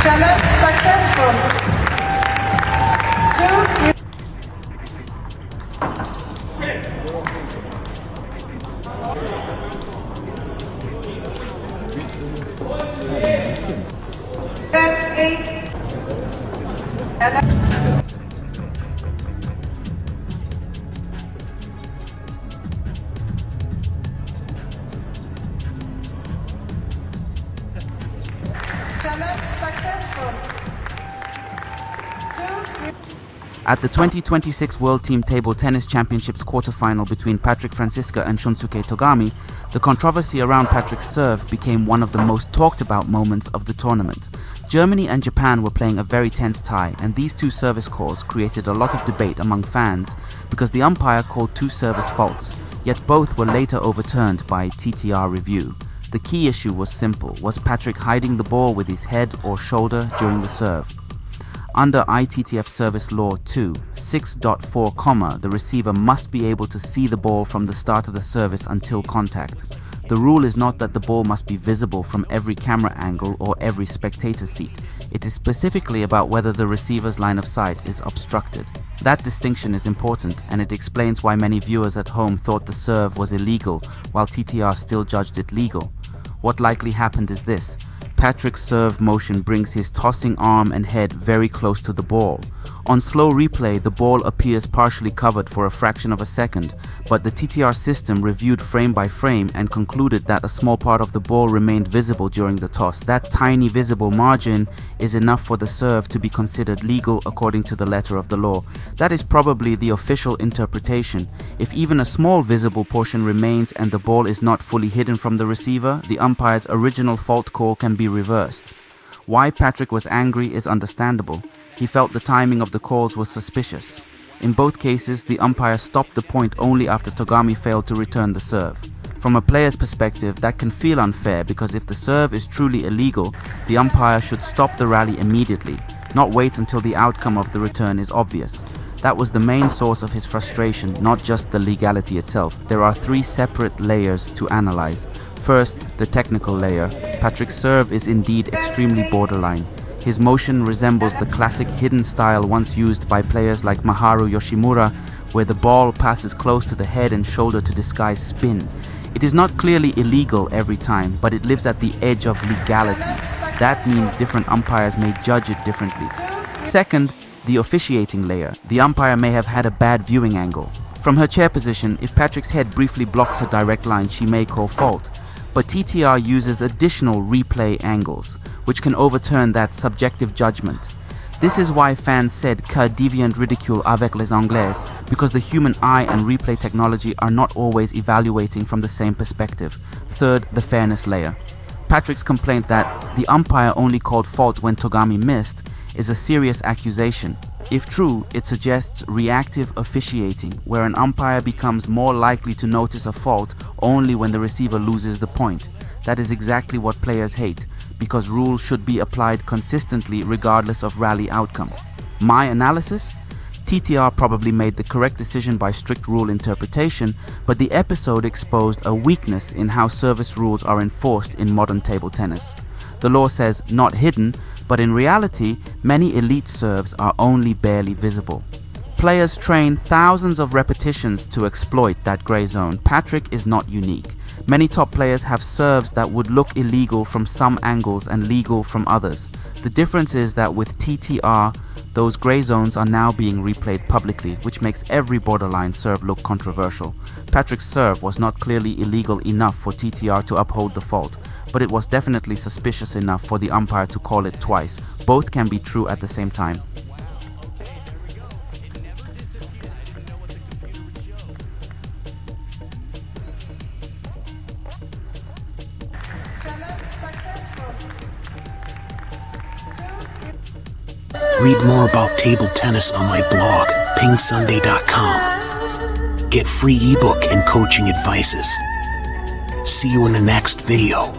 Challenge successful. 2 8 Challenge successful. 2 At the 2026 World Team Table Tennis Championships quarterfinal between Franziska and Shunsuke Togami, the controversy around Patrick's serve became one of the most talked about moments of the tournament. Germany and Japan were playing a very tense tie, and these two service calls created a lot of debate among fans because the umpire called two service faults, yet both were later overturned by TTR review. The key issue was simple: was Patrick hiding the ball with his head or shoulder during the serve? Under ITTF Service Law 2, 6.4, the receiver must be able to see the ball from the start of the service until contact. The rule is not that the ball must be visible from every camera angle or every spectator seat. It is specifically about whether the receiver's line of sight is obstructed. That distinction is important, and it explains why many viewers at home thought the serve was illegal, while TTR still judged it legal. What likely happened is this: Patrick's serve motion brings his tossing arm and head very close to the ball. On slow replay, the ball appears partially covered for a fraction of a second, but the TTR system reviewed frame by frame and concluded that a small part of the ball remained visible during the toss. That tiny visible margin is enough for the serve to be considered legal according to the letter of the law. That is probably the official interpretation. If even a small visible portion remains and the ball is not fully hidden from the receiver, the umpire's original fault call can be reversed. Why Patrick was angry is understandable. He felt the timing of the calls was suspicious. In both cases, the umpire stopped the point only after Togami failed to return the serve. From a player's perspective, that can feel unfair because if the serve is truly illegal, the umpire should stop the rally immediately, not wait until the outcome of the return is obvious. That was the main source of his frustration, not just the legality itself. There are three separate layers to analyze. First, the technical layer. Patrick's serve is indeed extremely borderline. His motion resembles the classic hidden style once used by players like Maharu Yoshimura, where the ball passes close to the head and shoulder to disguise spin. It is not clearly illegal every time, but it lives at the edge of legality. That means different umpires may judge it differently. Second, the officiating layer. The umpire may have had a bad viewing angle. From her chair position, if Patrick's head briefly blocks a direct line, she may call fault. But TTR uses additional replay angles, which can overturn that subjective judgment. This is why fans said "que deviant ridicule avec les Anglais," because the human eye and replay technology are not always evaluating from the same perspective. Third, the fairness layer. Patrick's complaint that the umpire only called fault when Togami missed is a serious accusation. If true, it suggests reactive officiating, where an umpire becomes more likely to notice a fault only when the receiver loses the point. That is exactly what players hate, because rules should be applied consistently regardless of rally outcome. My analysis? TTR probably made the correct decision by strict rule interpretation, but the episode exposed a weakness in how service rules are enforced in modern table tennis. The law says "not hidden," but in reality, many elite serves are only barely visible. Players train thousands of repetitions to exploit that gray zone. Patrick is not unique. Many top players have serves that would look illegal from some angles and legal from others. The difference is that with TTR, those gray zones are now being replayed publicly, which makes every borderline serve look controversial. Patrick's serve was not clearly illegal enough for TTR to uphold the fault, but it was definitely suspicious enough for the umpire to call it twice. Both can be true at the same time. Read more about table tennis on my blog, PingSunday.com. Get free ebook and coaching advices. See you in the next video.